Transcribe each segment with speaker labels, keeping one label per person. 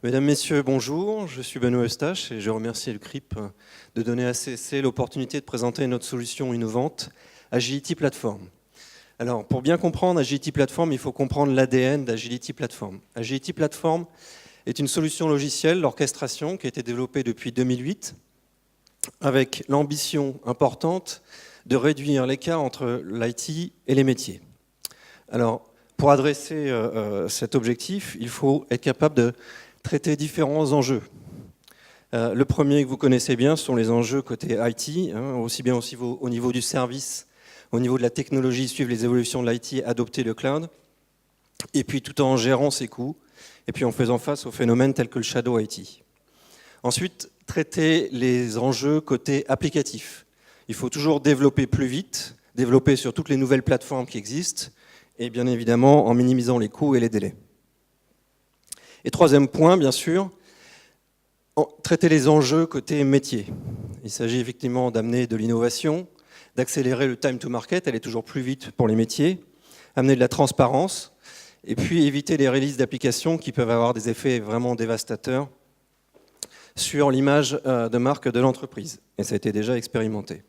Speaker 1: Mesdames, Messieurs, bonjour. Je suis Benoît Eustache et je remercie le CRIP de donner à CSC l'opportunité de présenter notre solution innovante, Agility Platform. Alors, pour bien comprendre Agility Platform, il faut comprendre l'ADN d'Agility Platform. Agility Platform est une solution logicielle d'orchestration qui a été développée depuis 2008 avec l'ambition importante de réduire l'écart entre l'IT et les métiers. Alors, pour adresser cet objectif, il faut être capable de traiter différents enjeux. Le premier que vous connaissez bien sont les enjeux côté IT, aussi bien au niveau du service, au niveau de la technologie, suivre les évolutions de l'IT, adopter le cloud, et puis tout en gérant ses coûts, et puis en faisant face aux phénomènes tels que le shadow IT. Ensuite, traiter les enjeux côté applicatif. Il faut toujours développer plus vite, développer sur toutes les nouvelles plateformes qui existent, et bien évidemment en minimisant les coûts et les délais. Et troisième point, bien sûr, traiter les enjeux côté métier. Il s'agit effectivement d'amener de l'innovation, d'accélérer le time to market, aller toujours plus vite pour les métiers, amener de la transparence, et puis éviter les releases d'applications qui peuvent avoir des effets vraiment dévastateurs sur l'image de marque de l'entreprise. Et ça a été déjà expérimenté.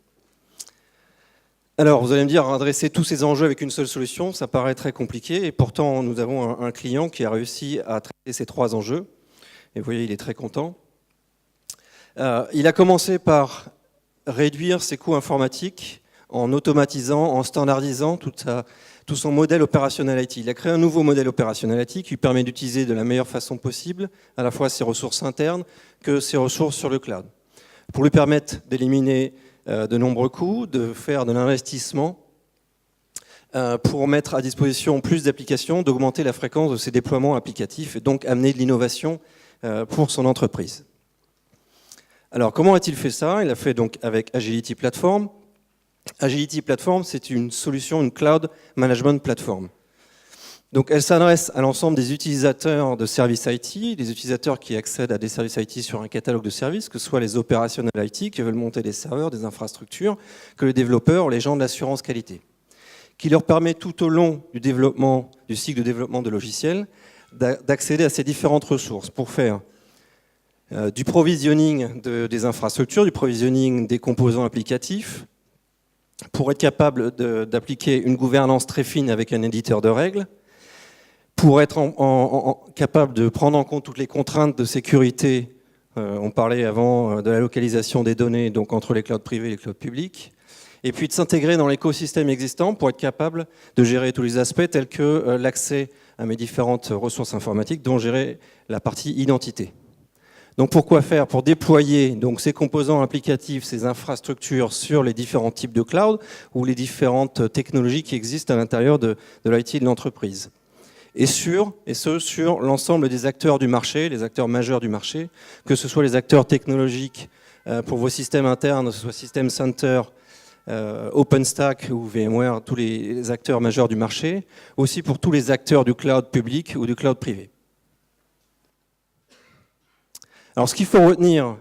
Speaker 1: Alors, vous allez me dire, adresser tous ces enjeux avec une seule solution, ça paraît très compliqué, et pourtant nous avons un client qui a réussi à traiter ces trois enjeux, et vous voyez, il est très content. Il a commencé par réduire ses coûts informatiques en automatisant, en standardisant tout son modèle opérationnel IT. Il a créé un nouveau modèle opérationnel IT qui lui permet d'utiliser de la meilleure façon possible à la fois ses ressources internes que ses ressources sur le cloud, pour lui permettre d'éliminer de nombreux coûts, de faire de l'investissement pour mettre à disposition plus d'applications, d'augmenter la fréquence de ses déploiements applicatifs et donc amener de l'innovation pour son entreprise. Alors comment a-t-il fait ça? Il a fait donc avec Agility Platform. Agility Platform, c'est une solution, une cloud management platform. Donc elle s'adresse à l'ensemble des utilisateurs de services IT, des utilisateurs qui accèdent à des services IT sur un catalogue de services, que ce soit les opérationnels IT qui veulent monter des serveurs, des infrastructures, que les développeurs, les gens de l'assurance qualité, qui leur permet tout au long du développement, du cycle de développement de logiciels, d'accéder à ces différentes ressources pour faire du provisioning des infrastructures, du provisioning des composants applicatifs, pour être capable d'appliquer une gouvernance très fine avec un éditeur de règles, pour être capable de prendre en compte toutes les contraintes de sécurité. On parlait avant de la localisation des données donc entre les clouds privés et les clouds publics, et puis de s'intégrer dans l'écosystème existant pour être capable de gérer tous les aspects tels que l'accès à mes différentes ressources informatiques, dont gérer la partie identité. Donc pourquoi faire? Pour déployer donc, ces composants applicatifs, ces infrastructures sur les différents types de cloud ou les différentes technologies qui existent à l'intérieur de l'IT de l'entreprise. Et ce sur l'ensemble des acteurs du marché, les acteurs majeurs du marché, que ce soit les acteurs technologiques pour vos systèmes internes, que ce soit System Center, OpenStack ou VMware, tous les acteurs majeurs du marché, aussi pour tous les acteurs du cloud public ou du cloud privé. Alors ce qu'il faut retenir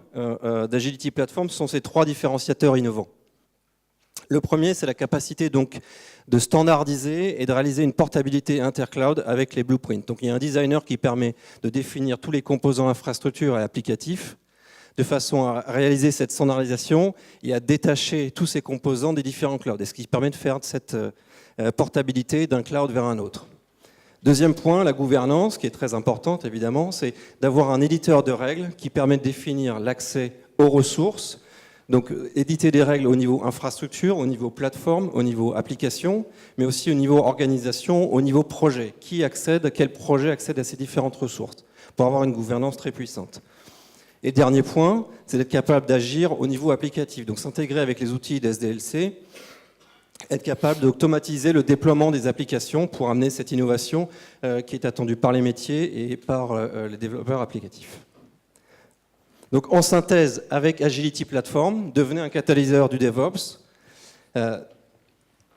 Speaker 1: d'Agility Platform, ce sont ces trois différenciateurs innovants. Le premier, c'est la capacité donc de standardiser et de réaliser une portabilité intercloud avec les blueprints. Donc il y a un designer qui permet de définir tous les composants infrastructures et applicatifs de façon à réaliser cette standardisation et à détacher tous ces composants des différents clouds, et ce qui permet de faire cette portabilité d'un cloud vers un autre. Deuxième point, la gouvernance, qui est très importante évidemment, c'est d'avoir un éditeur de règles qui permet de définir l'accès aux ressources. Donc, éditer des règles au niveau infrastructure, au niveau plateforme, au niveau application, mais aussi au niveau organisation, au niveau projet. Qui accède, quel projet accède à ces différentes ressources pour avoir une gouvernance très puissante. Et dernier point, c'est d'être capable d'agir au niveau applicatif. Donc, s'intégrer avec les outils d'SDLC, être capable d'automatiser le déploiement des applications pour amener cette innovation qui est attendue par les métiers et par les développeurs applicatifs. Donc en synthèse, avec Agility Platform, devenez un catalyseur du DevOps,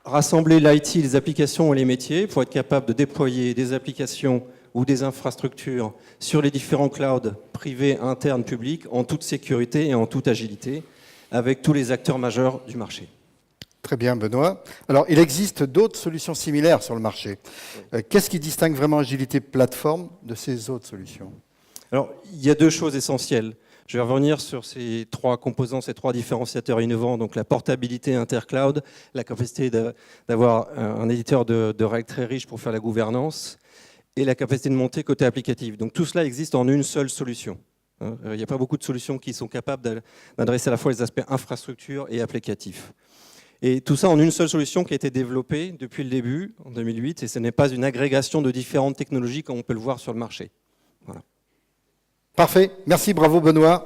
Speaker 1: rassembler l'IT, les applications et les métiers pour être capable de déployer des applications ou des infrastructures sur les différents clouds privés, internes, publics, en toute sécurité et en toute agilité, avec tous les acteurs majeurs du marché.
Speaker 2: Très bien, Benoît. Alors, il existe d'autres solutions similaires sur le marché. Qu'est-ce qui distingue vraiment Agility Platform de ces autres solutions?
Speaker 1: Alors, il y a deux choses essentielles. Je vais revenir sur ces trois composants, ces trois différenciateurs innovants, donc la portabilité intercloud, la capacité d'avoir un éditeur de règles très riche pour faire la gouvernance, et la capacité de monter côté applicatif. Donc tout cela existe en une seule solution. Il n'y a pas beaucoup de solutions qui sont capables d'adresser à la fois les aspects infrastructure et applicatifs. Et tout ça en une seule solution qui a été développée depuis le début, en 2008, et ce n'est pas une agrégation de différentes technologies comme on peut le voir sur le marché. Voilà.
Speaker 2: Parfait. Merci, bravo Benoît.